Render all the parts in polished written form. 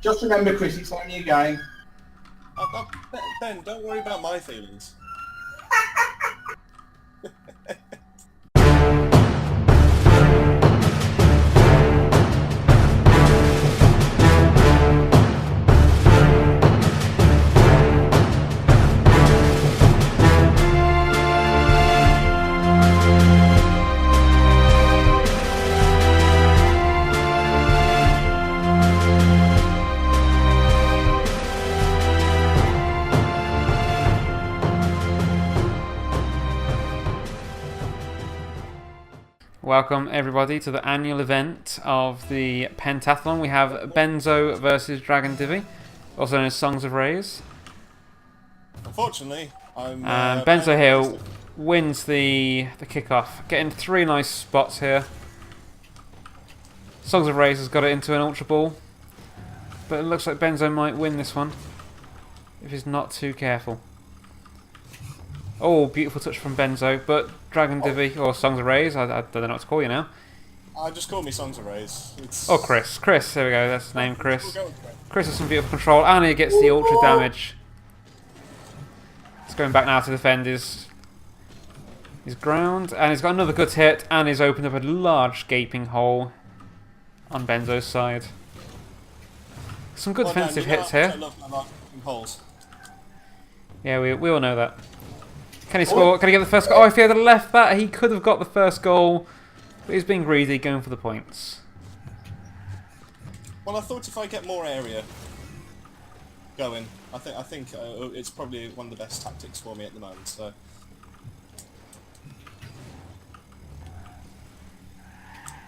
Just remember, Chris, it's only a game. Ben, don't worry about my feelings. Welcome everybody to the annual event of the pentathlon. We have BENZO versus Dragon Divi, also known as SongsOfRaze. Unfortunately, I'm... BENZO here wins the kickoff, getting 3 nice spots here. SongsOfRaze has got it into an Ultra Ball, but it looks like BENZO might win this one if he's not too careful. Oh, beautiful touch from BENZO, but Dragon Divi, or SongsOfRaze, I don't know what to call you now. Just call me SongsOfRaze. It's... Oh, Chris, there we go, that's his name, Chris. Chris has some beautiful control, and he gets the ultra damage. He's going back now to defend his ground, and he's got another good hit, and he's opened up a large gaping hole on BENZO's side. Some good defensive hits here. I love my gaping holes. Yeah, we all know that. Can he score? Can he get the first goal? Oh, if he had left that, he could have got the first goal. But he's being greedy, going for the points. Well, I thought if I get more area going, I think it's probably one of the best tactics for me at the moment. So.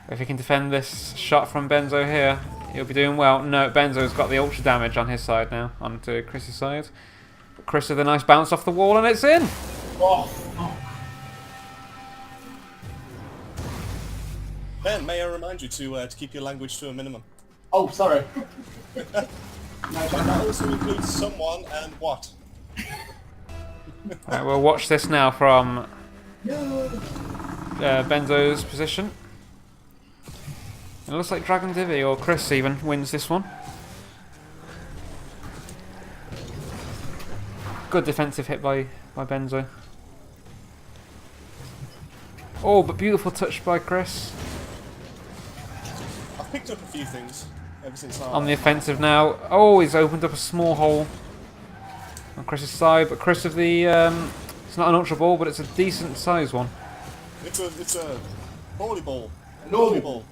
If he can defend this shot from BENZO here, he'll be doing well. No, BENZO's got the ultra damage on his side now, onto Chris's side. Chris with a nice bounce off the wall, and it's in! Oh. Ben, may I remind you to keep your language to a minimum? Oh, sorry. That also includes someone and what? Right, we'll watch this now from BENZO's position. It looks like Dragon Divi, or Chris even, wins this one. Good defensive hit by BENZO. Oh, but beautiful touch by Chris. I've picked up a few things ever since on the offensive now. Oh, he's opened up a small hole on Chris's side, but Chris of the it's not an ultra ball, but it's a decent size one. It's a volleyball. Volleyball.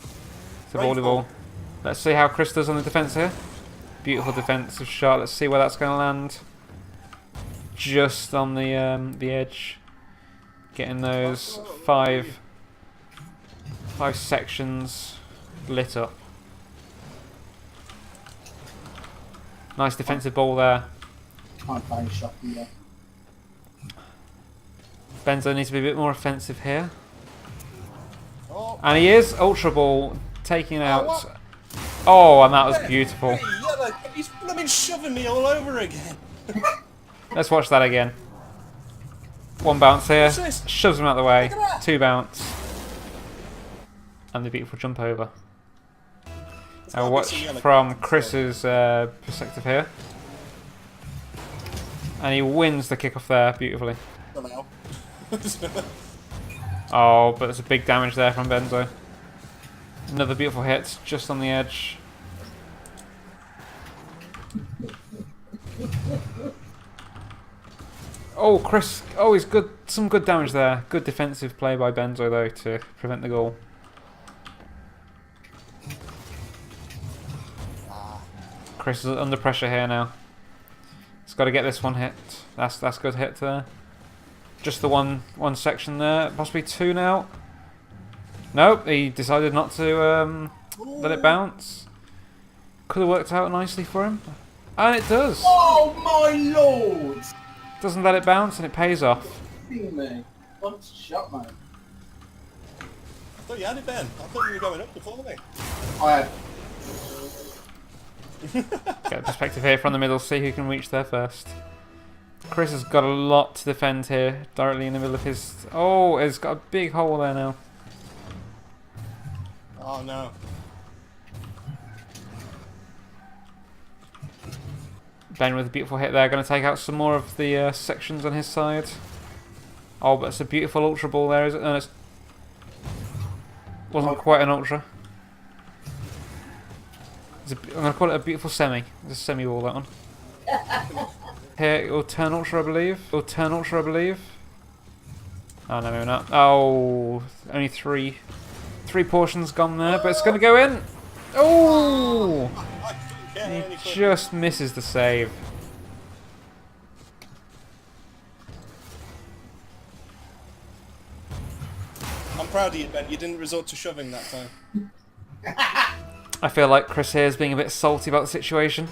It's a volleyball. Let's see how Chris does on the defense here. Beautiful defensive shot. Let's see where that's going to land. Just on the edge, getting those five sections lit up. Nice defensive ball there. Can't find a shot either. BENZO needs to be a bit more offensive here. Oh. And he is. Ultra ball taking out. Oh, and that was beautiful. Hey, he's blooming shoving me all over again. Let's watch that again. 1 bounce here. What's this? Shoves him out of the way. Look at that. 2 bounce. And the beautiful jump over. Now watch from Chris's perspective here. And he wins the kickoff there beautifully. Oh, but there's a big damage there from BENZO. Another beautiful hit just on the edge. Oh, Chris. Oh, he's good. Some good damage there. Good defensive play by BENZO though to prevent the goal. Chris is under pressure here now. He's got to get this one hit. That's good hit there. Just the one section there. Possibly 2 now. Nope, he decided not to let it bounce. Could have worked out nicely for him. And it does. Oh my lord! Doesn't let it bounce and it pays off. Me. What shot, man? I thought you had it, Ben. I thought you were going up before me. I had. Get a perspective here from the middle, see who can reach there first. Chris has got a lot to defend here, directly in the middle of his... Oh, it's got a big hole there now. Oh no. Ben with a beautiful hit there, going to take out some more of the sections on his side. Oh, but it's a beautiful ultra ball there, is it? No, it wasn't quite an ultra. I'm going to call it a beautiful semi. It's a semi ball, that one. Here, it will turn ultra, I believe. It will turn ultra, I believe. Oh, no, maybe not. Oh, only three portions gone there, but it's going to go in. Oh! He just misses the save. I'm proud of you, Ben. You didn't resort to shoving that time. I feel like Chris here is being a bit salty about the situation.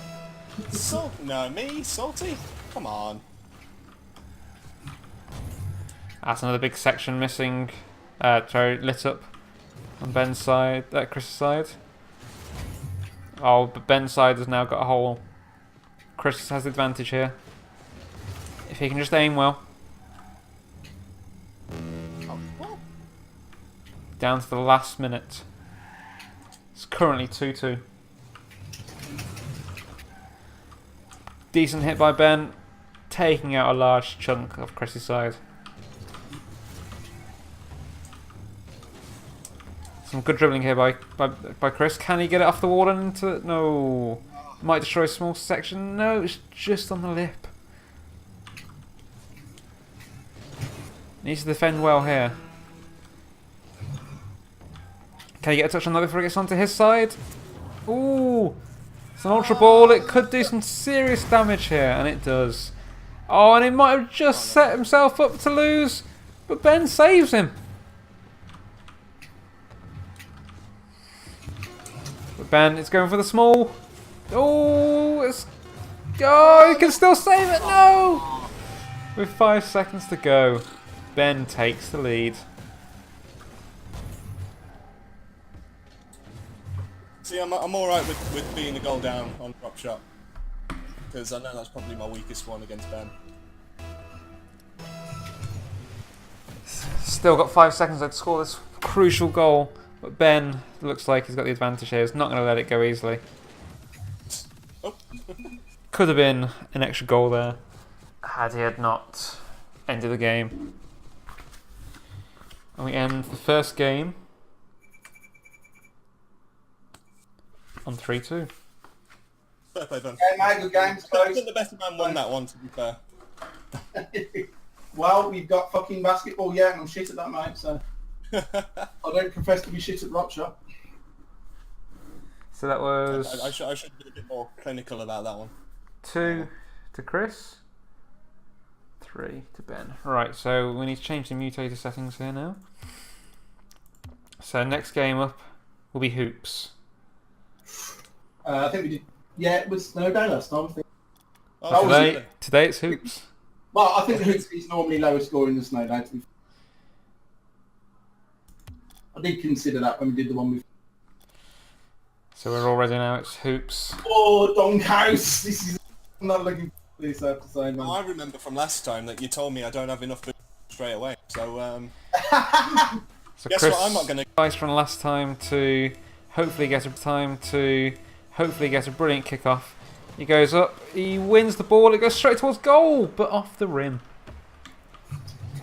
No, me? Salty? Come on. That's another big section missing. Sorry, lit up on Ben's side, Chris's side. Oh, but Ben's side has now got a hole. Chris has the advantage here. If he can just aim well. Down to the last minute. It's currently 2-2. Decent hit by Ben, taking out a large chunk of Chris's side. Some good dribbling here by Chris. Can he get it off the wall and into... No. Might destroy a small section. No, it's just on the lip. Needs to defend well here. Can he get a touch on that before it gets onto his side? Ooh. It's an ultra ball. It could do some serious damage here, and it does. Oh, and he might have just set himself up to lose, but Ben saves him. But Ben is going for the small. Oh, he can still save it. No! With 5 seconds to go, Ben takes the lead. See, I'm alright with being a goal down on drop shot. Because I know that's probably my weakest one against Ben. Still got 5 seconds to score this crucial goal. But Ben looks like he's got the advantage here. He's not going to let it go easily. Oh. Could have been an extra goal there had he had not ended the game. And we end the first game on 3-2. Fair play, Ben. Okay, mate, good game. I think the better man won that one, to be fair. Well, we've got fucking basketball, yeah, and I'm shit at that, mate, so... I don't profess to be shit at rock shot. So that was... I should be a bit more clinical about that one. 2 to Chris. 3 to Ben. Right, so we need to change the mutator settings here now. So next game up will be hoops. I think we did... Yeah, it was Snowdown last time, I think. Oh, today it's hoops. Well, I think the hoops is normally lower scoring than Snowdown, to be fair. I did consider that when we did the one with... So we're all ready now, it's hoops. Oh, Donkhouse! This is... I'm not looking for this, I have to say, man. I remember from last time that you told me I don't have enough boots straight away, so So guess Chris, what I'm not going to... advice from last time to hopefully get a brilliant kickoff. He goes up, he wins the ball, it goes straight towards goal, but off the rim.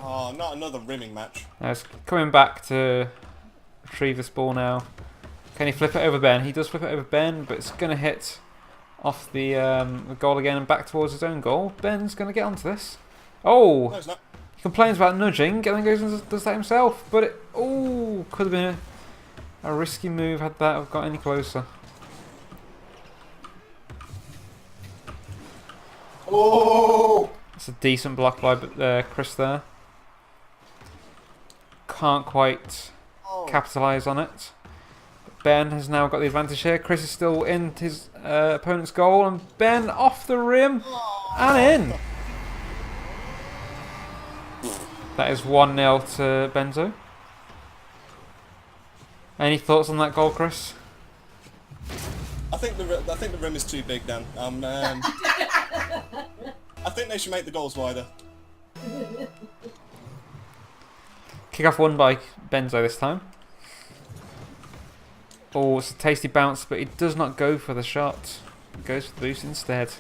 Oh, not another rimming match. Now it's coming back to retrieve this ball now. Can he flip it over Ben? He does flip it over Ben, but it's going to hit off the goal again and back towards his own goal. Ben's going to get onto this. Oh! No, it's not. He complains about nudging and then goes and does that himself. But it could have been a risky move had that have got any closer. Oh! It's a decent block by Chris there. Can't quite capitalise on it. But Ben has now got the advantage here. Chris is still in his opponent's goal, and Ben off the rim and in. That is 1-0 to Benzo. Any thoughts on that goal, Chris? I think the rim is too big, Dan. I think they should make the goals wider. Kick-off won by Benzo this time. Oh, it's a tasty bounce, but he does not go for the shot. He goes for the boost instead.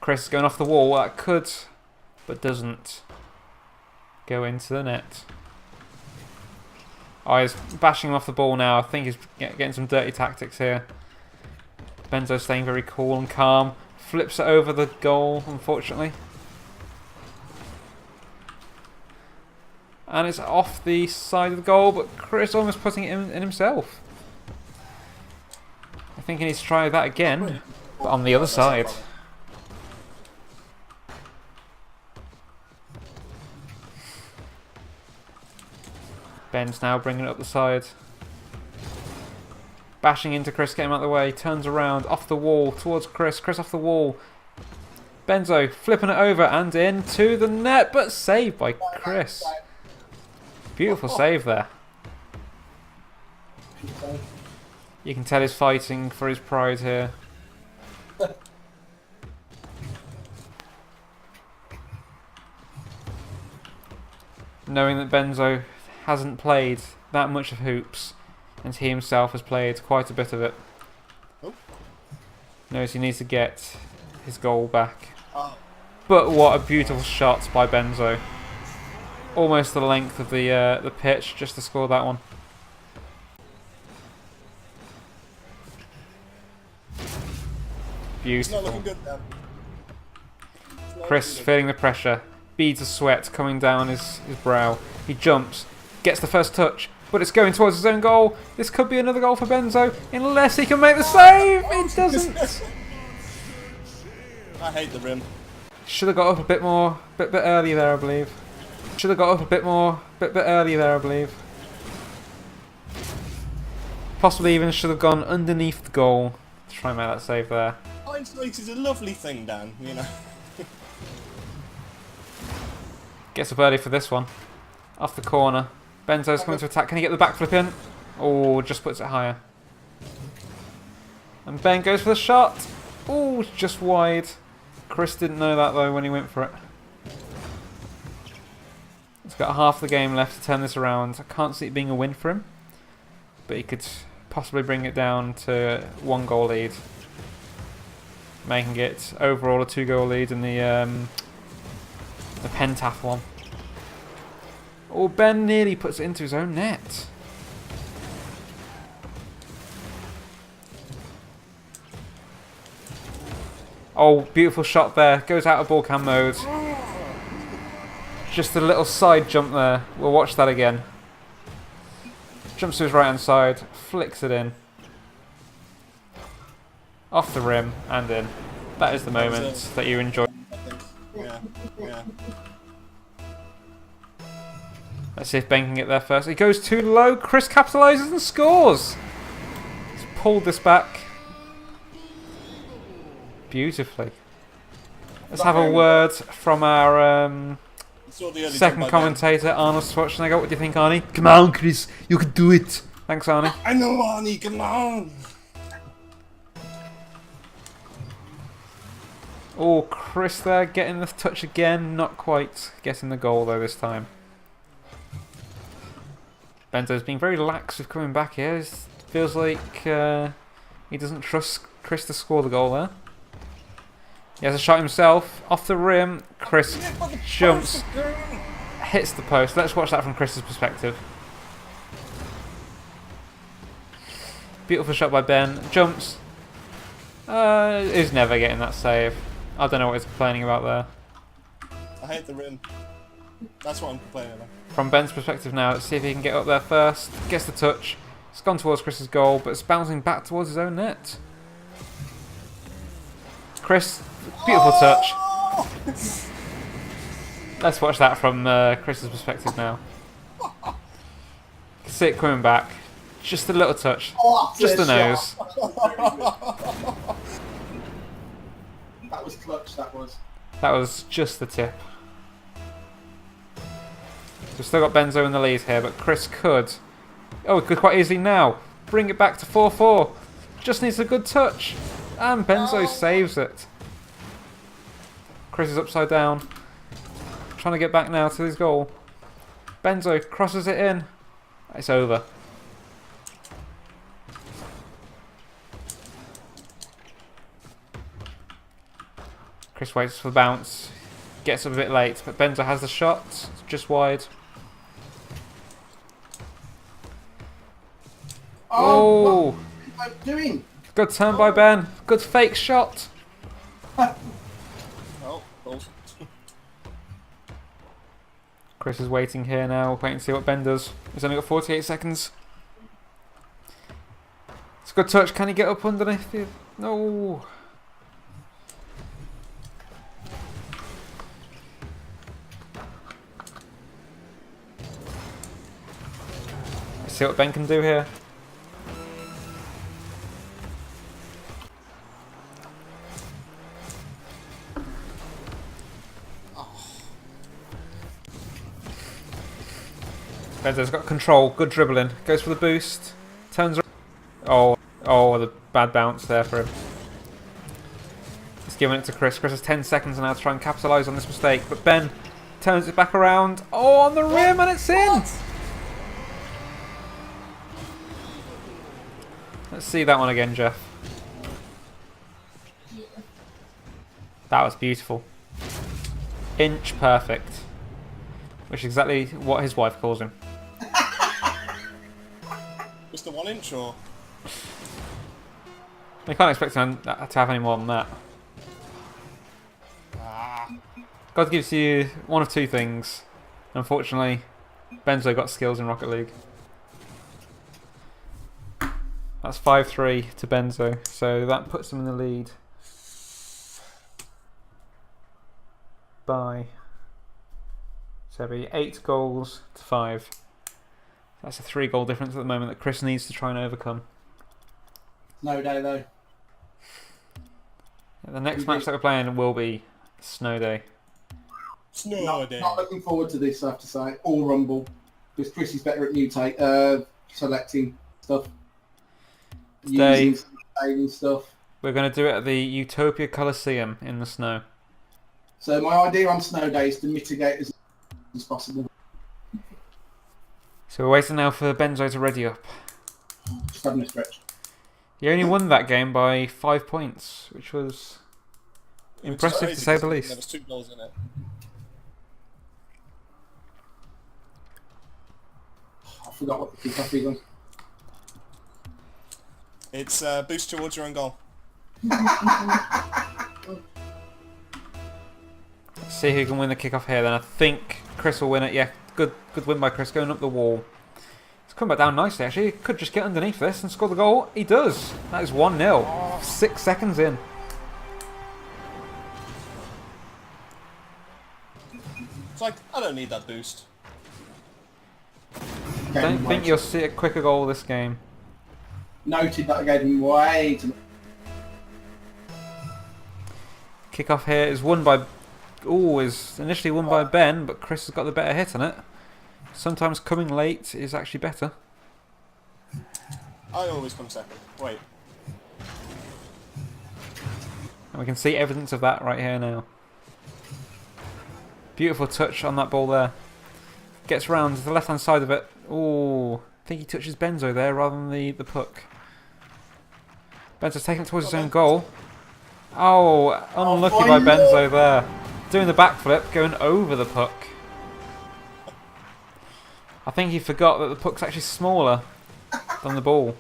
Chris is going off the wall. That could, but doesn't, go into the net. Oh, he's bashing him off the ball now. I think he's getting some dirty tactics here. Benzo staying very cool and calm. Flips it over the goal, unfortunately. And it's off the side of the goal, but Chris almost putting it in himself. I think he needs to try that again, but on the other side. Ben's now bringing it up the side. Bashing into Chris, getting him out of the way. Turns around, off the wall, towards Chris. Chris off the wall. Benzo flipping it over and in to the net, but saved by Chris. Beautiful save there. You can tell he's fighting for his pride here. Knowing that Benzo hasn't played that much of hoops, and he himself has played quite a bit of it. Oh. Knows he needs to get his goal back. Oh. But what a beautiful shot by Benzo. Almost the length of the pitch just to score that one. Beautiful. It's not looking good, Dan. Chris feeling the pressure. Beads of sweat coming down his brow. He jumps. Gets the first touch. But it's going towards his own goal. This could be another goal for Benzo. Unless he can make the save. It doesn't. I hate the rim. Should have got up a bit more. Bit earlier there, I believe. Should have got up a bit more. Bit earlier there, I believe. Possibly even should have gone underneath the goal to try and make that save there. Hindsight is a lovely thing, Dan, you know. Gets up early for this one. Off the corner. Benzo's coming to attack. Can he get the backflip in? Oh, just puts it higher. And Ben goes for the shot. Oh, just wide. Chris didn't know that though when he went for it. He's got half the game left to turn this around. I can't see it being a win for him. But he could possibly bring it down to 1 goal lead. Making it overall a 2-goal lead in the pentathlon. Oh, Ben nearly puts it into his own net. Oh, beautiful shot there. Goes out of ball cam mode. Just a little side jump there. We'll watch that again. Jumps to his right hand side. Flicks it in. Off the rim and in. That is the moment that you enjoy. I think. Yeah, yeah. Let's see if Ben can get there first. He goes too low. Chris capitalises and scores. He's pulled this back beautifully. Let's have a word from our second commentator, Arnold Schwarzenegger. What do you think, Arnie? Come on, Chris, you can do it. Thanks, Arnie. I know, Arnie, come on! Oh, Chris there getting the touch again. Not quite getting the goal though this time. Benzo's being very lax with coming back here. It feels like he doesn't trust Chris to score the goal there. He has a shot himself. Off the rim. Chris jumps. Hits the post. Let's watch that from Chris's perspective. Beautiful shot by Ben. Jumps. He's never getting that save. I don't know what he's complaining about there. I hate the rim. That's what I'm complaining about. From Ben's perspective now, let's see if he can get up there first. Gets the touch. It's gone towards Chris's goal, but it's bouncing back towards his own net. Chris, beautiful touch. Let's watch that from Chris's perspective now. See it coming back. Just a little touch. Just the nose. That was clutch, that was. That was just the tip. We've still got Benzo in the lead here, but Chris could. Oh, he could quite easily now. Bring it back to 4-4. Just needs a good touch. And Benzo saves it. Chris is upside down. Trying to get back now to his goal. Benzo crosses it in. It's over. Chris waits for the bounce. Gets up a bit late, but Benzo has the shot. It's just wide. Oh! What am I doing? Good turn by Ben. Good fake shot. Oh, balls. Chris is waiting here now, waiting to see what Ben does. He's only got 48 seconds. It's a good touch. Can he get up underneath? No. Let's see what Ben can do here. Benzo's got control, good dribbling, goes for the boost, turns around. Oh, the bad bounce there for him. He's giving it to Chris. Chris has 10 seconds now to try and capitalise on this mistake, but Ben turns it back around. Oh, on the rim, and it's in! Let's see that one again, Jeff. That was beautiful. Inch perfect. Which is exactly what his wife calls him. Just the 1 inch, or? You can't expect him to have any more than that. God gives you one of two things. Unfortunately, Benzo got skills in Rocket League. That's 5-3 to Benzo, so that puts him in the lead. By... So it'll be 8 goals to 5. That's a 3-goal difference at the moment that Chris needs to try and overcome. No day though. Yeah, the next match that we're playing will be Snow Day. Snow Day. Not looking forward to this, I have to say. All Rumble. Because Chris is better at mutate, selecting stuff. Today, Using stuff. we're going to do it at the Utopia Coliseum in the snow. So my idea on Snow Day is to mitigate as possible. So we're waiting now for Benzo to ready up. Just having a stretch. He only won that game by 5 points, which was impressive to say the least. There was 2 goals in it. I forgot what the kickoff is on. It's boost towards your own goal. Let's see who can win the kickoff here then. I think Chris will win it. Yeah, good win by Chris, going up the wall. He's come back down nicely actually. He could just get underneath this and score the goal. He does. That is 1-0. 6 seconds in. It's like, I don't need that boost. Don't think you'll see a quicker goal this game. Noted that I gave him way too much. Kickoff here is won by... Ooh, is initially won by Ben, but Chris has got the better hit on it. Sometimes coming late is actually better. I always come second. Wait. And we can see evidence of that right here now. Beautiful touch on that ball there. Gets round to the left hand side of it. Ooh, I think he touches Benzo there rather than the puck. Benzo's taking it towards his own goal. Oh, unlucky by Benzo there. Doing the backflip, going over the puck. I think he forgot that the puck's actually smaller than the ball.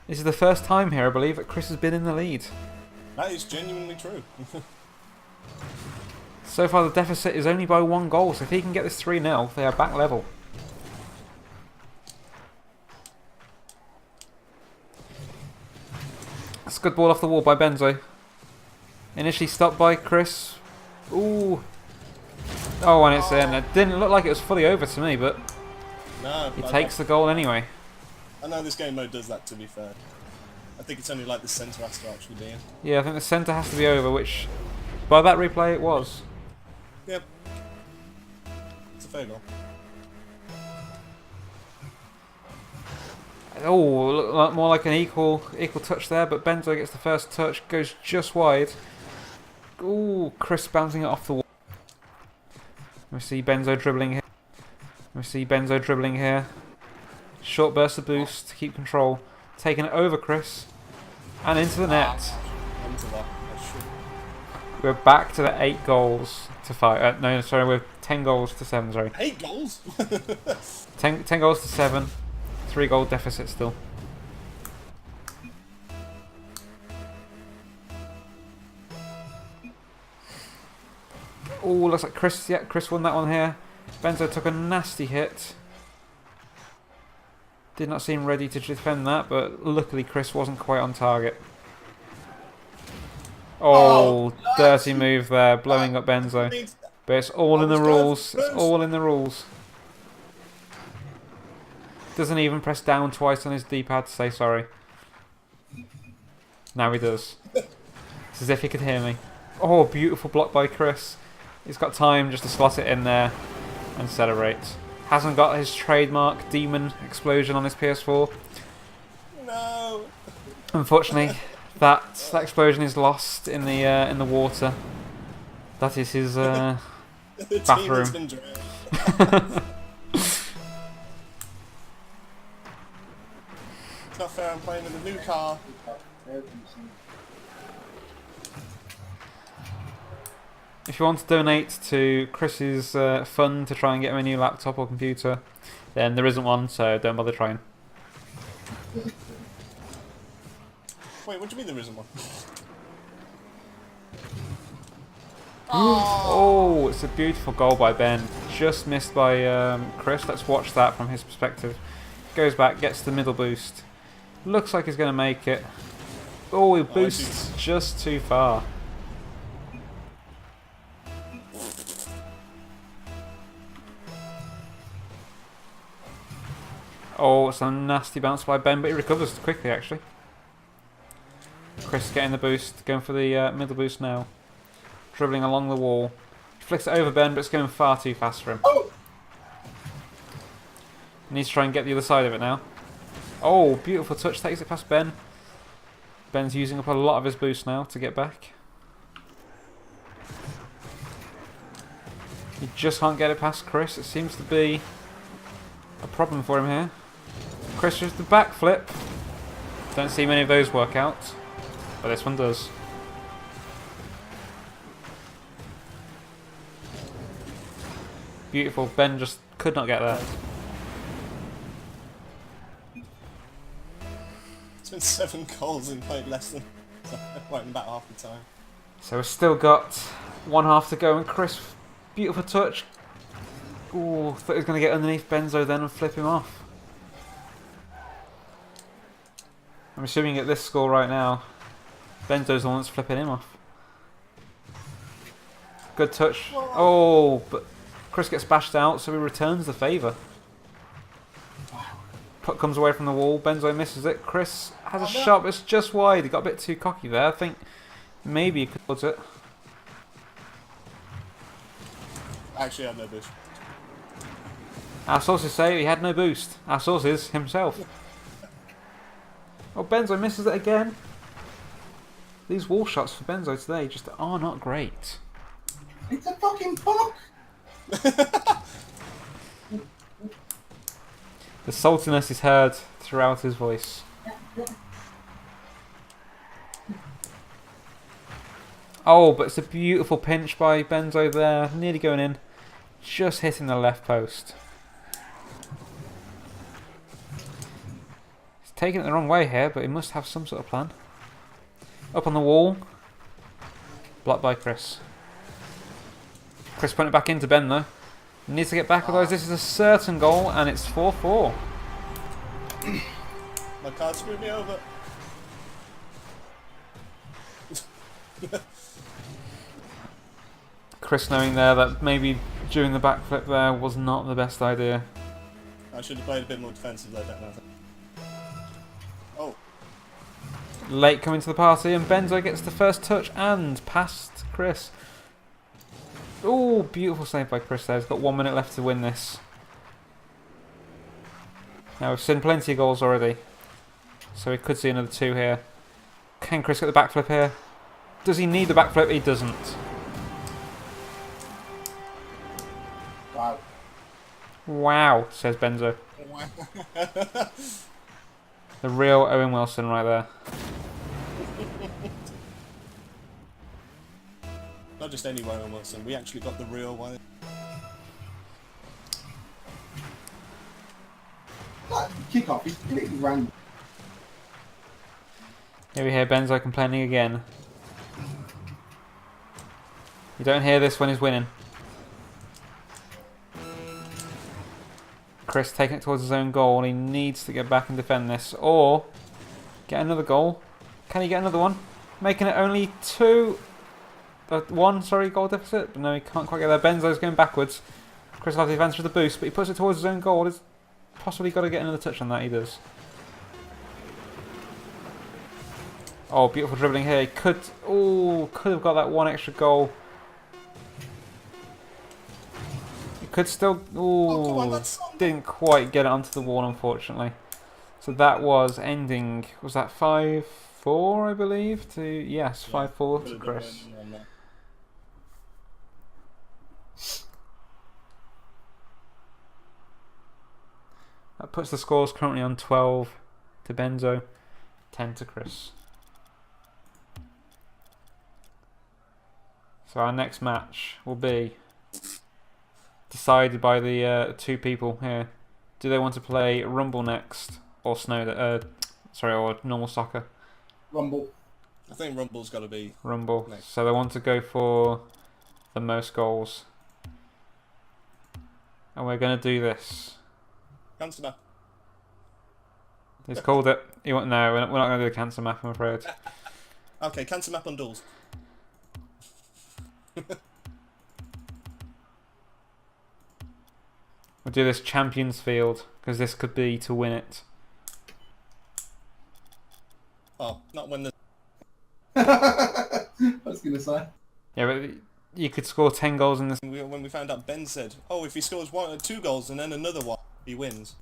This is the first time here, I believe, that Chris has been in the lead. That is genuinely true. So far the deficit is only by 1 goal, so if he can get this 3-0, they are back level. That's a good ball off the wall by Benzo. Initially stopped by Chris. Ooh. Oh, and it's in. It didn't look like it was fully over to me, but No, he takes the goal anyway. I know this game mode does that, to be fair. I think it's only like the centre has to actually be in. Yeah, I think the centre has to be over, which by that replay it was. Yep. It's a fair goal. Oh, look more like an equal touch there, but Benzo gets the first touch, goes just wide. Ooh, Chris bouncing it off the wall. We see Benzo dribbling here. We see Benzo dribbling here. Short burst of boost to keep control. Taking it over Chris. And into the net. Into that. I should... We're back to the 8 goals to 5. No, sorry, we're 10 goals to 7. Sorry, 8 goals? 10 goals to 7. 3 goal deficit still. Oh, looks like Chris. Yeah, Chris won that one here. Benzo took a nasty hit. Did not seem ready to defend that, but luckily Chris wasn't quite on target. Oh, dirty move there, blowing up Benzo. But it's all in the rules. It's all in the rules. Doesn't even press down twice on his D-pad to say sorry. Now he does. It's as if he could hear me. Oh, beautiful block by Chris. He's got time just to slot it in there and celebrate. Hasn't got his trademark demon explosion on his PS4. No. Unfortunately, that explosion is lost in the water. That is his The bathroom. team has been drowned. It's not fair, I'm playing with a new car. If you want to donate to Chris's fund to try and get him a new laptop or computer, then there isn't one, so don't bother trying. Wait, what do you mean there isn't one? Oh, it's a beautiful goal by Ben. Just missed by Chris. Let's watch that from his perspective. Goes back, gets the middle boost. Looks like he's going to make it. Oh, he boosts just too far. Oh, it's a nasty bounce by Ben, but he recovers quickly actually. Chris getting the boost, going for the middle boost now. Dribbling along the wall. Flicks it over Ben, but it's going far too fast for him. Needs to try and get the other side of it now. Oh, beautiful touch, takes it past Ben. Ben's using up a lot of his boost now to get back. He just can't get it past Chris. It seems to be a problem for him here. Chris just the backflip. Don't see many of those work out, but this one does. Beautiful. Ben just could not get there. It's been 7 goals and played less than right in about half the time. So we've still got 1 half to go, and Chris, beautiful touch. Ooh, thought he was going to get underneath Benzo then and flip him off. I'm assuming at this score right now, Benzo's the one that's flipping him off. Good touch. Oh, but Chris gets bashed out, so he returns the favour. Puck comes away from the wall. Benzo misses it. Chris has a shot, but it's just wide. He got a bit too cocky there. I think maybe he could put it. Actually, I have no boost. Our sources say he had no boost. Our sources himself. Oh, Benzo misses it again. These wall shots for Benzo today just are not great. It's a fucking puck! The saltiness is heard throughout his voice. Oh, but it's a beautiful pinch by Benzo there. Nearly going in. Just hitting the left post. He's taking it the wrong way here, but he must have some sort of plan. Up on the wall. Blocked by Chris. Chris putting it back into Ben though. Needs to get back, otherwise this is a certain goal, and it's 4-4. My card screwed me over. Chris knowing there that maybe doing the backflip there was not the best idea. I should have played a bit more defensive though, don't I? Oh. Late coming to the party, and Benzo gets the first touch and past Chris. Oh, beautiful save by Chris there. He's got 1 minute left to win this. Now we've seen plenty of goals already, so we could see another 2 here. Can Chris get the backflip here? Does he need the backflip? He doesn't. Wow. Wow, says Benzo. The real Owen Wilson right there. Not just any Rowan Wilson, we actually got the real one. That kick-off is completely random. Here we hear Benzo complaining again. You don't hear this when he's winning. Chris taking it towards his own goal, and he needs to get back and defend this, or get another goal. Can he get another one? Making it only 1 goal deficit. But no, he can't quite get there. Benzo's going backwards. Chris will have the advantage of the boost, but he puts it towards his own goal. He's possibly got to get another touch on that. He does. Oh, beautiful dribbling here. He could have got that 1 extra goal. He could still. Come on, Didn't quite get it onto the wall, unfortunately. So that was ending. Was that 5-4, I believe? Yes, 5-4 to Chris. That puts the scores currently on 12 to Benzo, 10 to Chris. So our next match will be decided by the 2 people here. Do they want to play Rumble next or or normal soccer? Rumble. I think Rumble's got to be Rumble. next. So they want to go for the most goals. And we're going to do this. Cancer map. He's called it. No, we're not going to do the cancer map, I'm afraid. Okay, cancer map on duels. We'll do this Champions Field, because this could be to win it. Oh, not when the... I was going to say. Yeah, but you could score 10 goals in this. When we found out, Ben said, oh, if he scores 2 goals and then another one, he wins.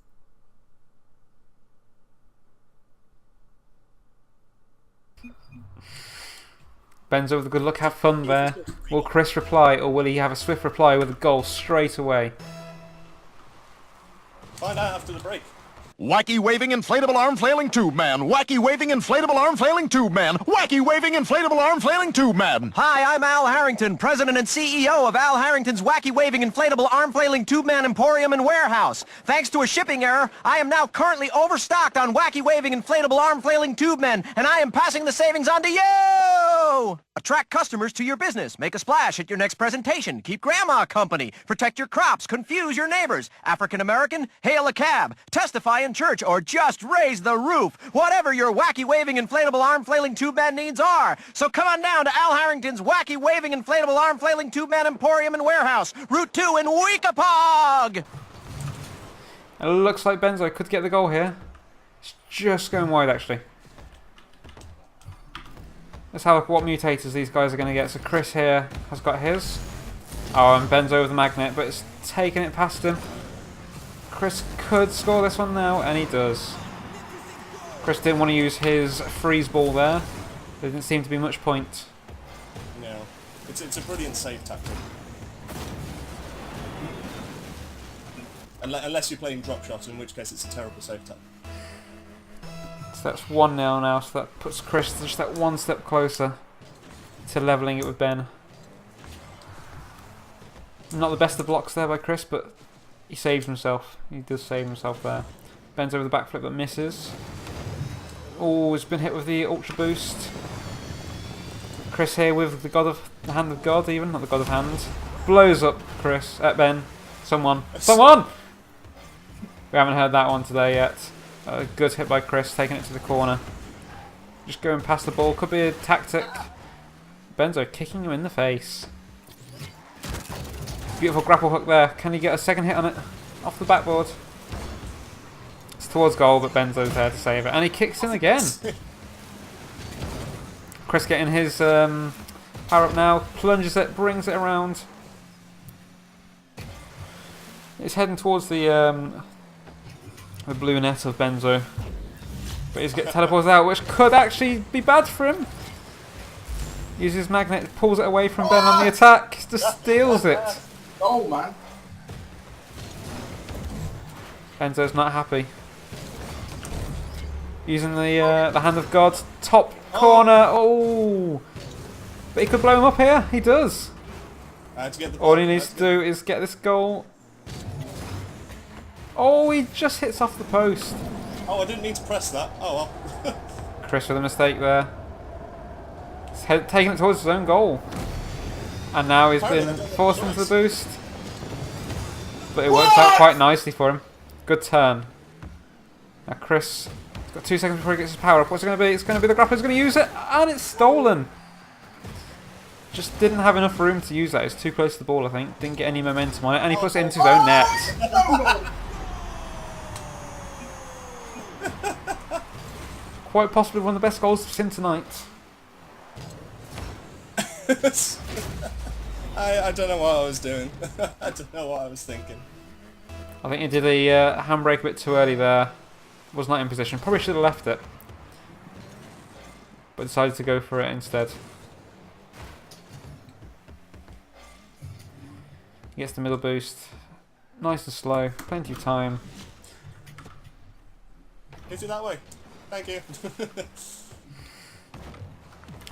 Benzo with a good look, have fun there. Will Chris reply, or will he have a swift reply with a goal straight away? Find out after the break. Wacky waving inflatable arm flailing tube man. Wacky waving inflatable arm flailing tube man. Wacky waving inflatable arm flailing tube man. Hi, I'm Al Harrington, President and CEO of Al Harrington's Wacky Waving Inflatable Arm Flailing Tube Man Emporium and Warehouse. Thanks to a shipping error, I am now currently overstocked on Wacky Waving Inflatable Arm Flailing Tube Men, and I am passing the savings on to you! Attract customers to your business. Make a splash at your next presentation. Keep grandma company. Protect your crops. Confuse your neighbors. African American? Hail a cab. Testify in church, or just raise the roof. Whatever your wacky waving inflatable arm flailing tube man needs are. So come on down to Al Harrington's Wacky Waving Inflatable Arm Flailing Tube Man Emporium and Warehouse, Route 2 in Weekapog! It looks like Benzo could get the goal here. It's just going wide, actually. Let's have a look at what mutators these guys are going to get. So Chris here has got his. Oh, and Benzo with the magnet, but it's taking it past him. Chris could score this one now, and he does. Chris didn't want to use his freeze ball there. There didn't seem to be much point. No. It's a brilliant save tactic. Unless you're playing drop shot, in which case it's a terrible save tactic. So that's 1-0 now, so that puts Chris just that one step closer to levelling it with Ben. Not the best of blocks there by Chris, but he saves himself. He does save himself there. Ben's over the backflip but misses. Oh, he's been hit with the Ultra Boost. Chris here with the Hand of God even, not the God of Hand. Blows up Chris, Ben. Someone! We haven't heard that one today yet. A good hit by Chris, taking it to the corner. Just going past the ball, could be a tactic. Benzo kicking him in the face. Beautiful grapple hook there. Can he get a second hit on it? Off the backboard. It's towards goal, but Benzo's there to save it. And he kicks in again. Chris getting his power up now. Plunges it, brings it around. It's heading towards the blue net of Benzo. But he's getting teleported out, which could actually be bad for him. Uses his magnet, pulls it away from Ben on the attack. Just steals it. Oh, man. Benzo's not happy. Using the Hand of God. Top corner. Oh! But he could blow him up here. He does. To get the All he needs to do is get this goal. Oh, he just hits off the post. Oh, I didn't mean to press that. Oh well. Chris with a mistake there. He's taking it towards his own goal. And now he's been forced into the boost. But it works out quite nicely for him. Good turn. Now Chris, he's got 2 seconds before he gets his power up. What's it going to be? It's going to be the grappler who's going to use it. And it's stolen. Just didn't have enough room to use that. It's too close to the ball, I think. Didn't get any momentum on it. And he puts it into his own net. Quite possibly one of the best goals we've seen tonight. I don't know what I was doing. I don't know what I was thinking. I think he did a handbrake a bit too early there. Was not in position. Probably should have left it. But decided to go for it instead. He gets the middle boost. Nice and slow. Plenty of time. Hit it that way. Thank you.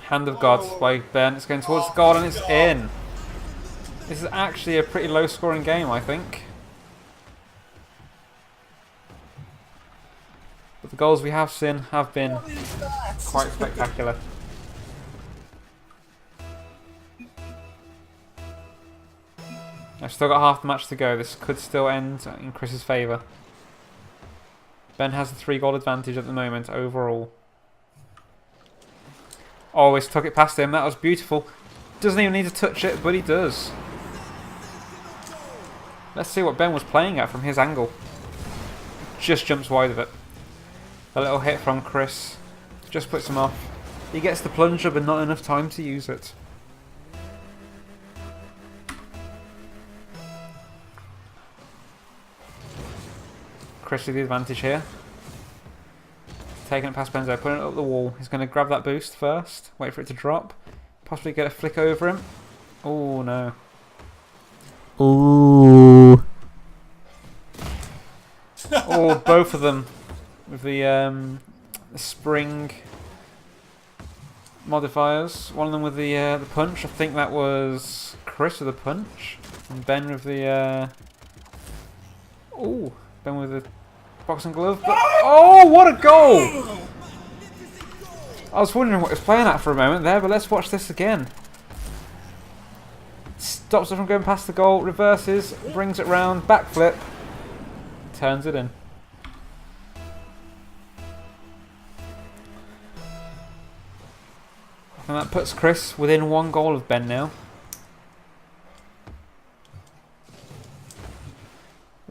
Hand of God by Ben. It's going towards the goal and it's in. This is actually a pretty low scoring game, I think. But the goals we have seen have been quite spectacular. I've still got half the match to go. This could still end in Chris's favour. Ben has the 3-goal advantage at the moment overall. Always took it past him. That was beautiful. Doesn't even need to touch it, but he does. Let's see what Ben was playing at from his angle. Just jumps wide of it. A little hit from Chris. Just puts him off. He gets the plunger, but not enough time to use it. Chris with the advantage here. Taking it past Benzo, putting it up the wall. He's going to grab that boost first, wait for it to drop, possibly get a flick over him. Oh no. Ooh. Oh, both of them with the spring modifiers. One of them with the punch. I think that was Chris with the punch, and Ben with the Ben with the boxing glove. But, oh, what a goal! I was wondering what he was playing at for a moment there, but let's watch this again. Stops it from going past the goal, reverses, brings it round, backflip, turns it in. And that puts Chris within 1 goal of Ben now.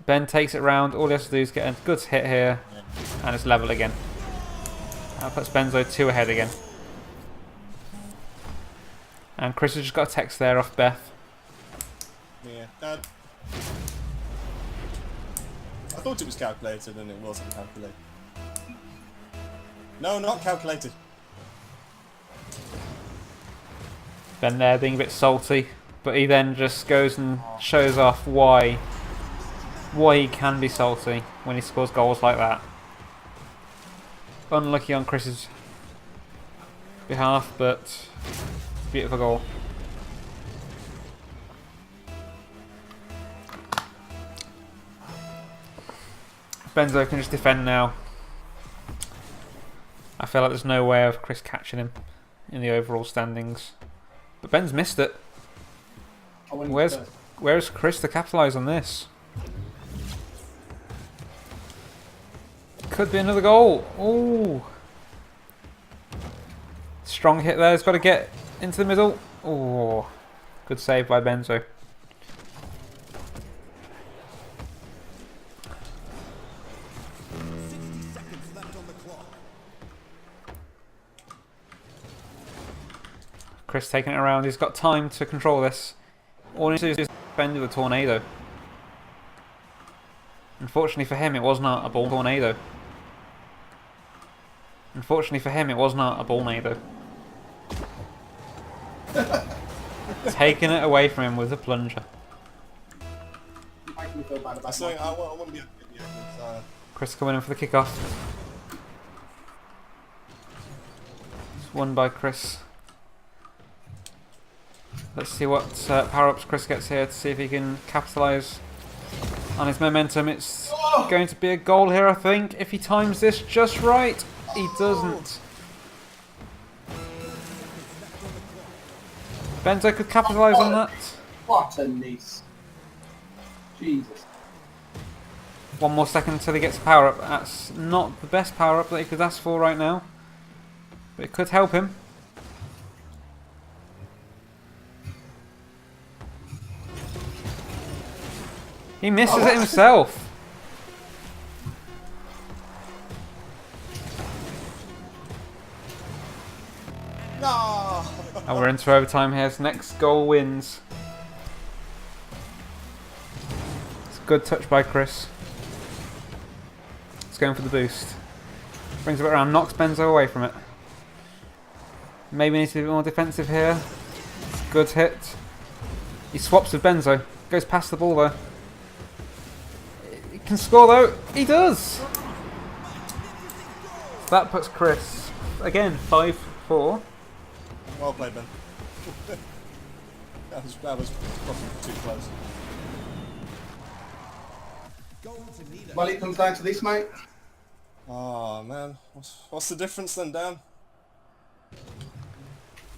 Ben takes it round, all he has to do is get a good hit here, and it's level again. That puts Benzo 2 ahead again. And Chris has just got a text there off Beth. Yeah, Dad. I thought it was calculated and it wasn't calculated. No, not calculated. Ben there being a bit salty, but he then just goes and shows off why he can be salty when he scores goals like that. Unlucky on Chris's behalf, but beautiful goal. Benzo can just defend now. I feel like there's no way of Chris catching him in the overall standings. But Ben's missed it. Where's Chris to capitalise on this? Could be another goal. Ooh. Strong hit there. He's got to get into the middle. Oh, good save by Benzo. Chris taking it around. He's got time to control this. All he needs to do is defend with a tornado. Unfortunately for him, it was not a ball tornado. Unfortunately for him, it was not a ball-nado. Taking it away from him with a plunger. I want to be a video. Chris coming in for the kickoff. It's won by Chris. Let's see what power-ups Chris gets here to see if he can capitalise on his momentum. It's going to be a goal here, I think, if he times this just right. He doesn't. Benzo could capitalise on that. What a miss. Jesus. One more second until he gets a power-up. That's not the best power-up that he could ask for right now. But it could help him. He misses it himself. No! And we're into overtime here. So next goal wins. It's a good touch by Chris. It's going for the boost. Brings it around, knocks Benzo away from it. Maybe needs to be more defensive here. It's a good hit. He swaps with Benzo. Goes past the ball though. He can score though. He does! So that puts Chris, again, 5-4. Well played, Ben. that was probably too close. Well, it comes down to this, mate. Oh man, what's the difference then, Dan?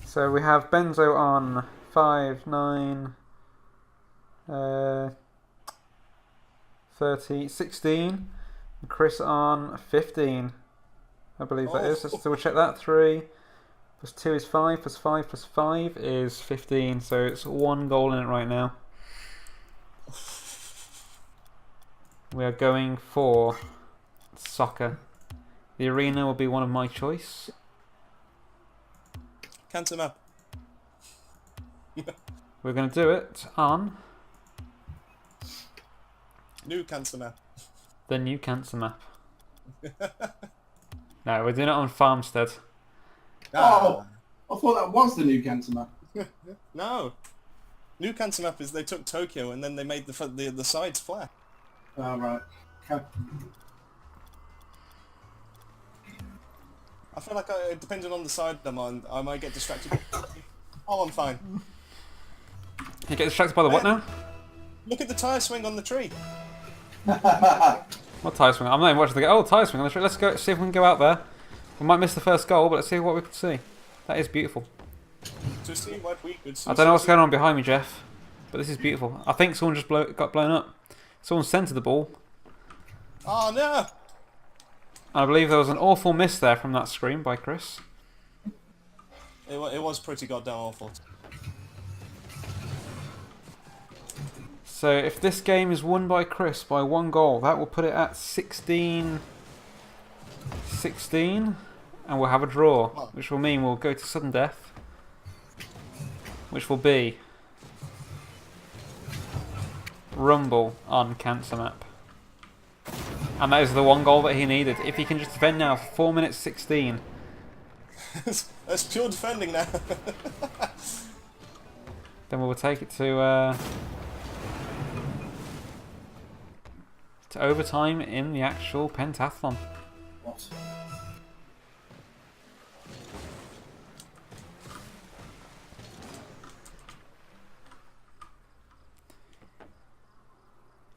So we have Benzo on 5, 9, 30, 16, and Chris on 15. I believe that is. Let's double check that. 3 plus 2 is 5, plus 5 plus 5 is 15. So it's 1 goal in it right now. We are going for soccer. The arena will be one of my choice. Cancer map. We're going to do it on New cancer map. the new cancer map. No, we're doing it on Farmstead. Oh, I thought that was the new cancer map. No. New cancer map is they took Tokyo and then they made the sides flat. Oh, right. Okay. I feel like depending on the side I'm on, I might get distracted. Oh, I'm fine. You get distracted by the what now? Look at the tyre swing on the tree. What tyre swing? I'm not even watching the game. Oh, tyre swing on the tree. Let's go see if we can go out there. We might miss the first goal, but let's see what we can see. That is beautiful. To see what we could see. I don't know what's going on behind me, Jeff, but this is beautiful. I think someone just got blown up. Someone centred the ball. Oh no! I believe there was an awful miss there from that screen by Chris. It was pretty goddamn awful. So if this game is won by Chris by 1 goal, that will put it at 16, and we'll have a draw, which will mean we'll go to sudden death, which will be Rumble on cancer map. And that is the 1 goal that he needed. If he can just defend now for 4 minutes 16. That's pure defending now. Then we'll take it to overtime in the actual pentathlon. What?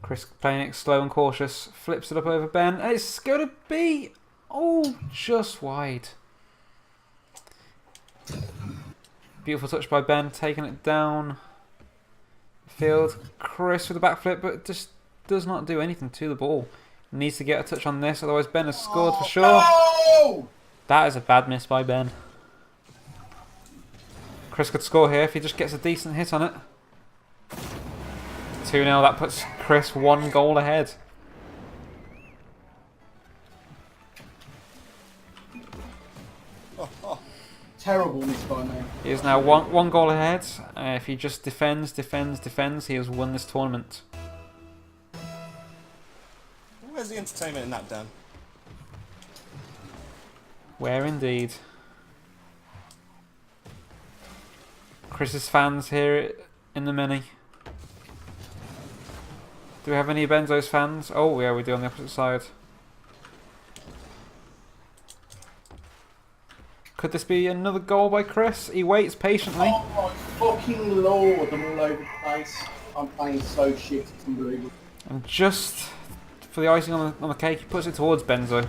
Chris playing it slow and cautious, flips it up over Ben, and it's going to be, just wide. Beautiful touch by Ben, taking it down field. Chris with a backflip, but just does not do anything to the ball. Needs to get a touch on this, otherwise Ben has scored for sure. No! That is a bad miss by Ben. Chris could score here if he just gets a decent hit on it. 2-0, that puts Chris 1 goal ahead. Terrible miss by me. He is now one goal ahead. If he just defends, he has won this tournament. Where's the entertainment in that, Dan? Where indeed. Chris's fans here in the mini. Do we have any Benzo's fans? Oh yeah, we do on the opposite side. Could this be another goal by Chris? He waits patiently. Oh my Fucking lord, I'm all over the place. I'm playing so shit, it's unbelievable. And just for the icing on the cake, he puts it towards Benzo.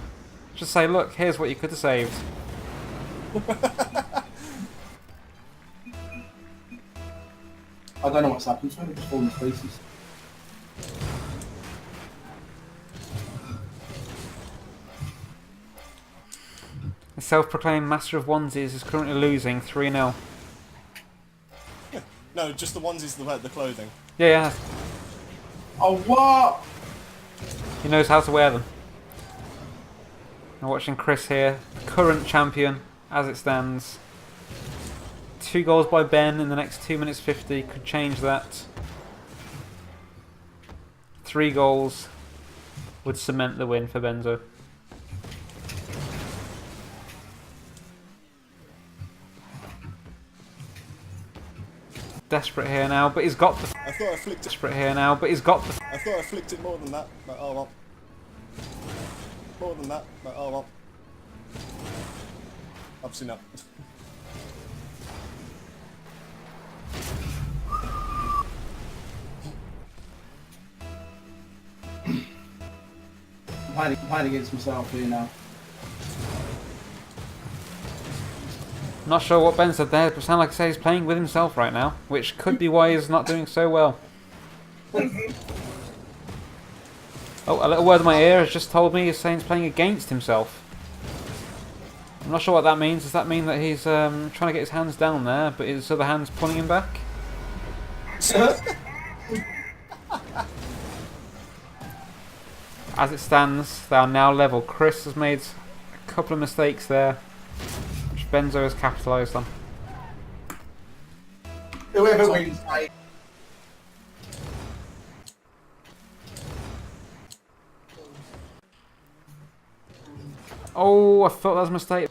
Just say, look, here's what you could have saved. I don't know what's happened, so I'm just falling to pieces. The self-proclaimed master of onesies is currently losing 3-0. No, just the onesies, the clothing. Yeah. Oh, what? He knows how to wear them. I'm watching Chris here, current champion as it stands. 2 goals by Ben in the next 2 minutes 50 could change that. 3 goals would cement the win for Benzo. Desperate here now, but he's got the. I thought I flicked it. Desperate here now, but he's got the. I thought I flicked it more than that, but oh well. More than that, but oh well. Obviously not. I'm playing against myself here now. Not sure what Ben said there, but it sounds like he's playing with himself right now, which could be why he's not doing so well. Oh, a little word in my ear has just told me he's saying he's playing against himself. I'm not sure what that means. Does that mean that he's trying to get his hands down there, but his other hand's pulling him back? As it stands, they are now level. Chris has made a couple of mistakes there, which Benzo has capitalised on. Whoever wins, mate. Oh, I thought that was a mistake.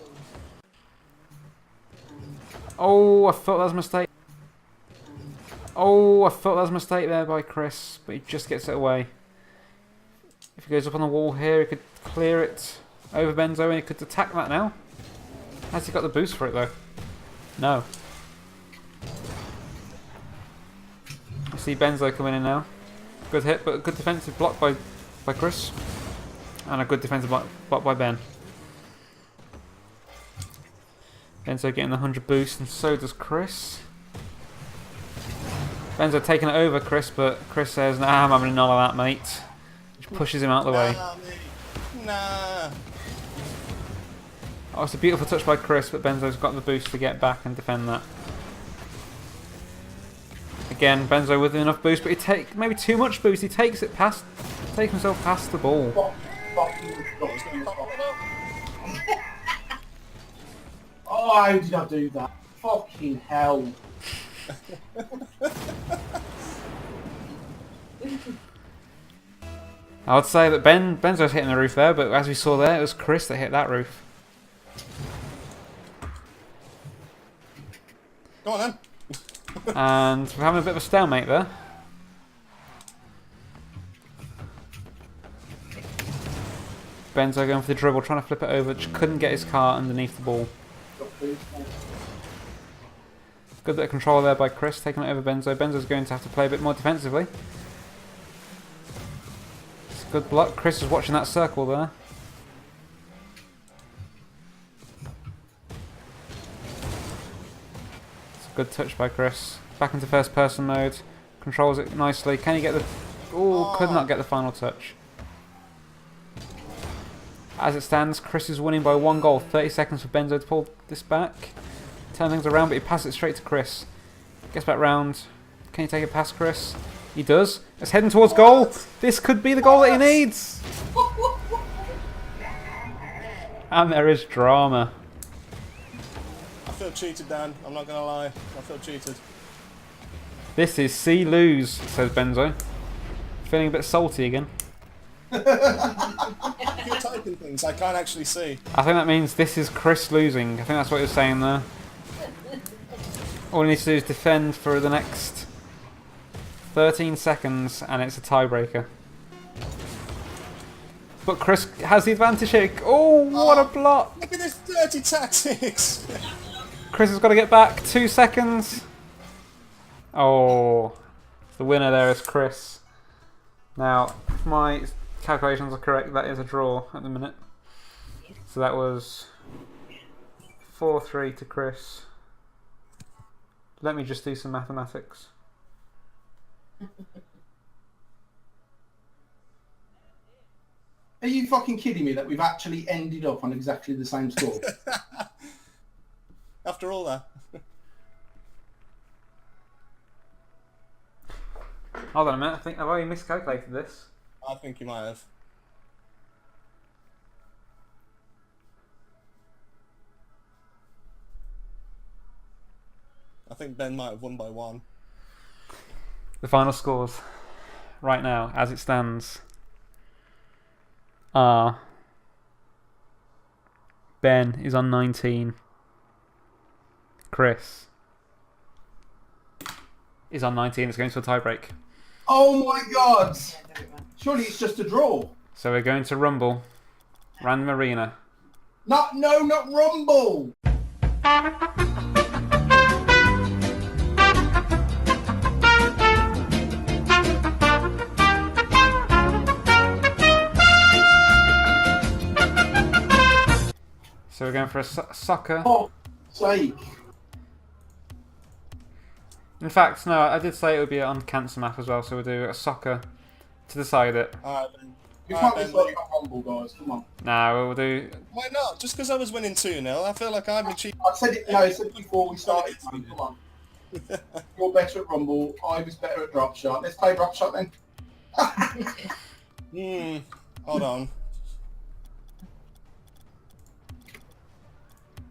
Oh, I thought that was a mistake. Oh, I thought that was a mistake there by Chris, but he just gets it away. If he goes up on the wall here, he could clear it over Benzo and he could attack that now. Has he got the boost for it though? No. I see Benzo coming in now. Good hit, but a good defensive block by Chris. And a good defensive block by Ben. Benzo getting the 100 boost, and so does Chris. Benzo taking it over Chris, but Chris says, nah, I'm having none of that, mate. Which pushes him out of the way. Nah. Oh, it's a beautiful touch by Chris, but Benzo's got the boost to get back and defend that. Again, Benzo with enough boost, but he takes maybe too much boost. He takes himself past the ball. Oh, how did I do that? Fucking hell. I would say that Benzo's hitting the roof there, but as we saw there, it was Chris that hit that roof. Go on then. And we're having a bit of a stalemate there. Benzo going for the dribble, trying to flip it over, just couldn't get his car underneath the ball. Good bit of control there by Chris, taking it over Benzo. Benzo's going to have to play a bit more defensively. It's a good block. Chris is watching that circle there. It's a good touch by Chris. Back into first person mode. Controls it nicely. Can he get the... Oh, could not get the final touch. As it stands, Chris is winning by 1 goal. 30 seconds for Benzo to pull this back. Turn things around, but he passes it straight to Chris. Gets back round. Can he take it past Chris? He does. It's heading towards goal. This could be the goal that he needs. And there is drama. I feel cheated, Dan. I'm not gonna lie. I feel cheated. This is C lose, says Benzo. Feeling a bit salty again. If you're typing things, I can't actually see. I think that means this is Chris losing. I think that's what he was saying there. All he needs to do is defend for the next 13 seconds and it's a tiebreaker. But Chris has the advantage here. Oh, what a block! Look at this dirty tactics! Chris has got to get back. 2 seconds. Oh, the winner there is Chris. Now, if my calculations are correct, that is a draw at the minute. So that was 4-3 to Chris. Let me just do some mathematics. Are you fucking kidding me that we've actually ended up on exactly the same score? After all that. Hold on a minute, I think I've already miscalculated this. I think you might have. I think Ben might have won by 1. The final scores right now, as it stands, are Ben is on 19. Chris is on 19. It's going to a tiebreak. Oh my god! Surely it's just a draw. So we're going to Rumble. Random Arena. No, not Rumble! So we're going for a soccer. Oh, sake. In fact, no, I did say it would be on cancer map as well, so we'll do a soccer to decide it. Alright, Ben. You Alright, can't be Ben, sorry about Rumble, guys. Come on. Nah, we'll do. why not? Just because I was winning 2-0, I feel like I've been cheating. I said it. No, I said it before we started. Man. Come on. You're better at Rumble. I was better at drop shot. Let's play drop shot then. Hold on.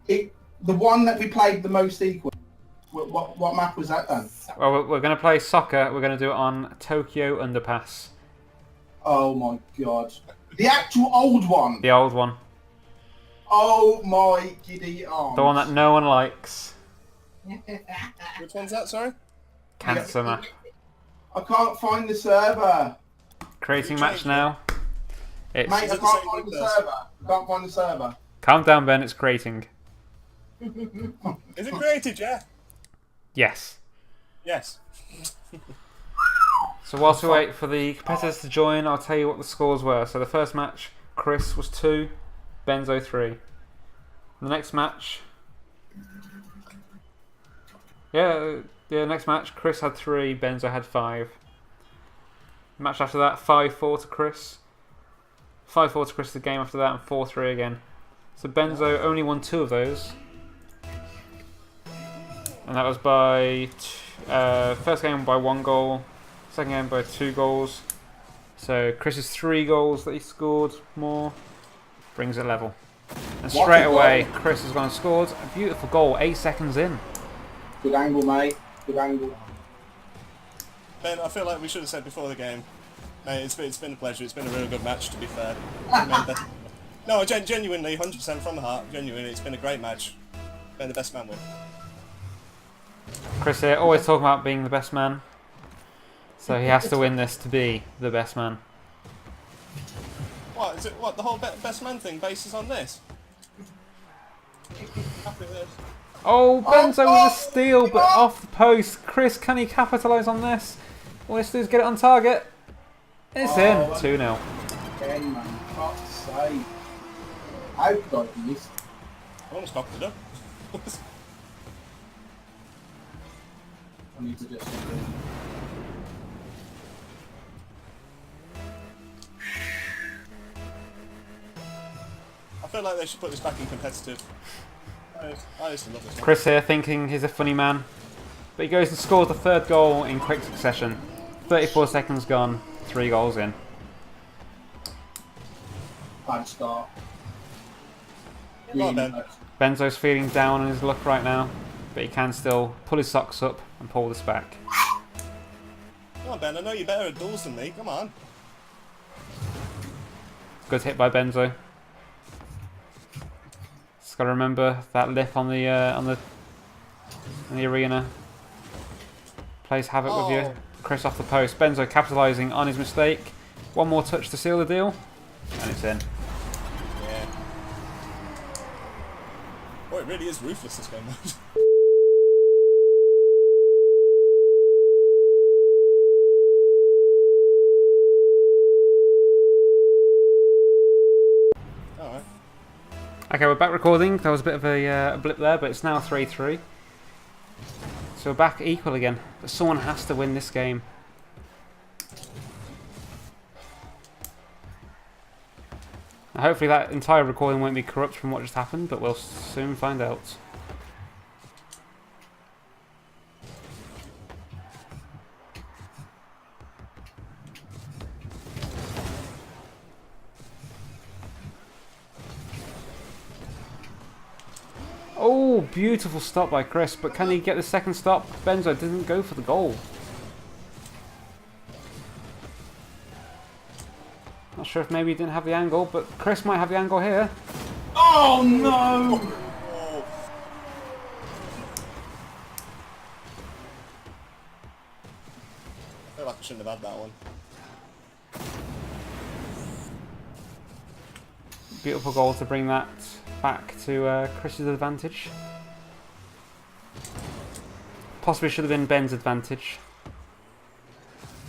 The one that we played the most equal. What map was that then? Well, we're going to play soccer. We're going to do it on Tokyo Underpass. Oh my god. The actual old one. The old one. Oh my giddy arms. The one that no one likes. Which one's that, sorry? Cancer map. I can't find the server. Creating match now. It's. Mate, I Is it can't the same find the person? server. I can't find the server. Calm down, Ben. It's creating. Is it created, yeah? Yes. Yes. So whilst we wait for the competitors to join, I'll tell you what the scores were. So the first match, Chris was 2, Benzo 3. The next match, next match, Chris had 3, Benzo had 5. Match after that, 5-4 to Chris. 5-4 to Chris the game after that, and 4-3 again. So Benzo only won 2 of those. And that was by first game by 1 goal, second game by 2 goals. So Chris's 3 goals that he scored more brings it level. And straight away, Chris has gone and scored a beautiful goal 8 seconds in. Good angle, mate. Good angle. Ben, I feel like we should have said before the game. Mate, it's been a pleasure. It's been a really good match, to be fair. No, genuinely, 100% from the heart. Genuinely, it's been a great match. Been the best man win. Chris here, always talking about being the best man. So he has to win this to be the best man. What, is it, what, the whole best man thing bases on this? Happy with this. Oh, Benzo with a steal, but off the post. Chris, can he capitalise on this? All he has to do is get it on target. It's in. 2-0. Again, man. Fuck's sake. How could I do this? I almost knocked it up. I need to just... I feel like they should put this back in competitive. I used to love this one. Chris here thinking he's a funny man. But he goes and scores the 3rd goal in quick succession. 34 seconds gone, 3 goals in. Bad start. Come on, Ben. Benzo's feeling down on his luck right now. But he can still pull his socks up and pull this back. Come on, Ben. I know you're better at duels than me. Come on. Good hit by Benzo. Just got to remember that lift on the arena. Plays havoc with you. Chris off the post. Benzo capitalising on his mistake. One more touch to seal the deal, and it's in. Yeah. Boy, it really is ruthless, this game. Okay, we're back recording. There was a bit of a blip there, but it's now 3-3. So we're back equal again. But someone has to win this game. Now, hopefully that entire recording won't be corrupt from what just happened, but we'll soon find out. Oh, beautiful stop by Chris, but can he get the second stop? Benzo didn't go for the goal. Not sure if maybe he didn't have the angle, but Chris might have the angle here. Oh no! I feel like I shouldn't have had that one. Beautiful goal to bring that back to Chris's advantage. Possibly should have been Ben's advantage.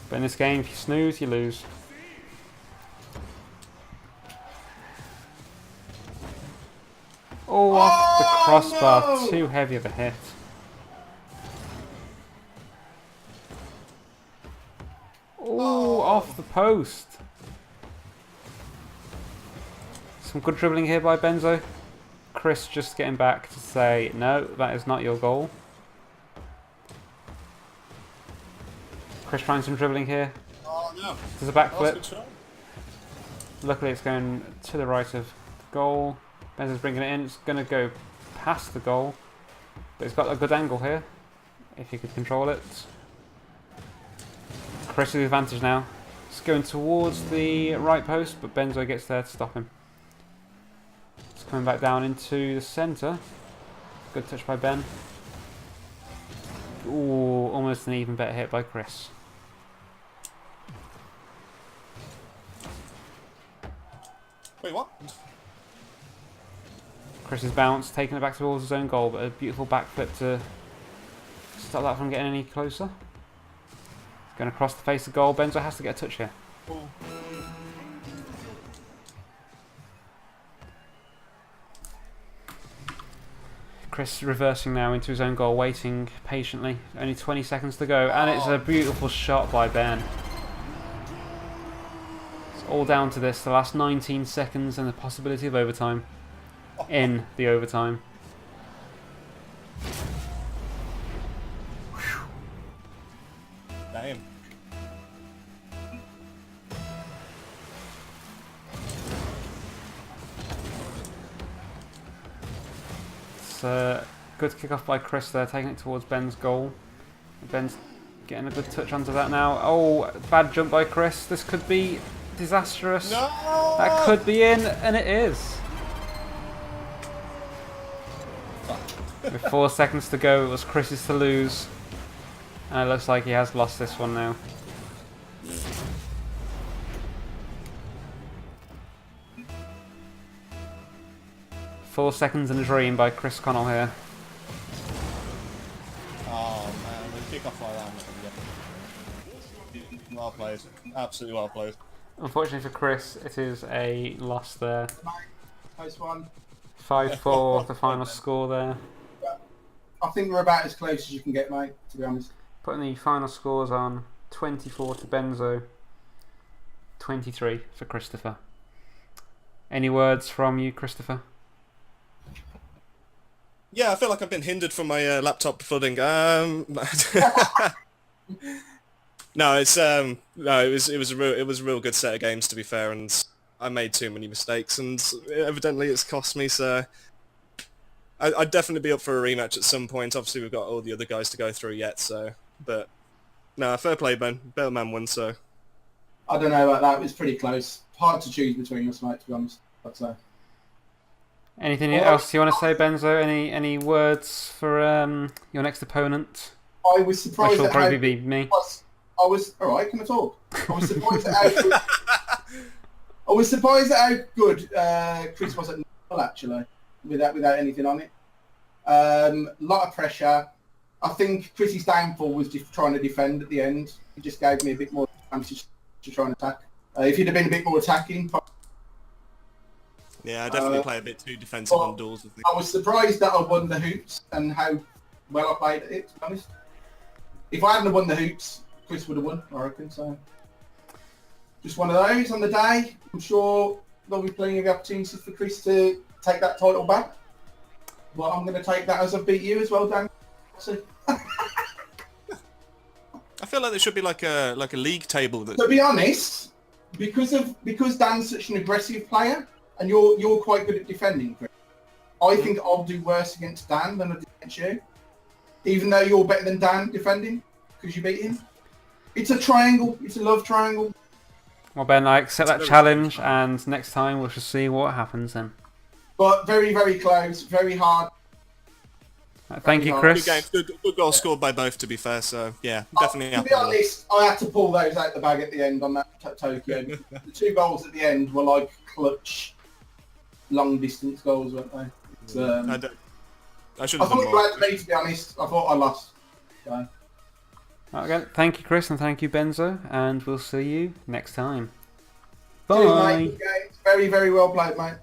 But in this game, if you snooze, you lose. Oh, off the crossbar. No! Too heavy of a hit. Oh, off the post. Some good dribbling here by Benzo. Chris just getting back to say, no, that is not your goal. Chris trying some dribbling here. Oh no! There's a backflip. Good shot. Luckily it's going to the right of goal. Benzo's bringing it in. It's going to go past the goal. But it's got a good angle here, if you could control it. Chris with the advantage now. It's going towards the right post, but Benzo gets there to stop him. It's coming back down into the centre. Good touch by Ben. Ooh, almost an even better hit by Chris. Wait, what? Chris's bounce, taking it back towards his own goal, but a beautiful backflip to stop that from getting any closer. Going across the face of goal. Benzo has to get a touch here. Oh. Chris reversing now into his own goal, waiting patiently. Only 20 seconds to go, and it's a beautiful shot by Ben. It's all down to this, the last 19 seconds and the possibility of overtime. In the overtime. Damn. It's a good kick-off by Chris there, taking it towards Ben's goal. Ben's getting a good touch onto that now. Oh, bad jump by Chris. This could be disastrous. No! That could be in, and it is. With 4 seconds to go, it was Chris's to lose. And it looks like he has lost this one now. Four seconds in a dream by Chris Connell here. Oh man, the kick off like that. Well played. Absolutely well played. Unfortunately for Chris, it is a loss there. Close one. 5-4, the final score there. I think we're about as close as you can get, mate, to be honest. Putting the final scores on 24 to Benzo, 23 for Christopher. Any words from you, Christopher? Yeah, I feel like I've been hindered from my laptop flooding. No, it's no, it was a real good set of games, to be fair, and I made too many mistakes, and evidently it's cost me. So I'd definitely be up for a rematch at some point. Obviously, we've got all the other guys to go through yet. So, but no, fair play, Ben. Better man won. So I don't know about that. It was pretty close. Hard to choose between us, mate, to be honest. I'd say. Anything else you want to say, Benzo? Any words for your next opponent? I was surprised. Which will at probably how, be me. I was all right. Can I talk? I was surprised at how good, I was surprised at how good Chris was at nil, actually, without anything on it. A lot of pressure. I think Chris's downfall was just trying to defend at the end. He just gave me a bit more chances to try and attack. If he'd have been a bit more attacking, Yeah, I definitely play a bit too defensive on duels. I think. I was surprised that I won the hoops and how well I played at it, to be honest. If I hadn't won the hoops, Chris would have won, I reckon. So, just one of those on the day. I'm sure there'll be plenty of opportunities for Chris to take that title back. But I'm going to take that as I've beat you as well, Dan. See. I feel like there should be like a league table. That... To be honest, because Dan's such an aggressive player and you're quite good at defending, Chris, I think I'll do worse against Dan than I did against you. Even though you're better than Dan defending because you beat him. It's a triangle. It's a love triangle. Well, Ben, I accept that challenge, and next time we'll just see what happens then. But very, very close. Very hard. Thank you, Chris. Good game. Good goal scored by both, to be fair. So, yeah, definitely. To be honest, I had to pull those out the bag at the end on that Tokyo. The 2 goals at the end were like clutch, long-distance goals, weren't they? I should have I done thought more. you had me, to be honest. I thought I lost. So. Okay, thank you, Chris, and thank you, Benzo, and we'll see you next time. Bye. Cheers, mate. Okay. Very, very well played, mate.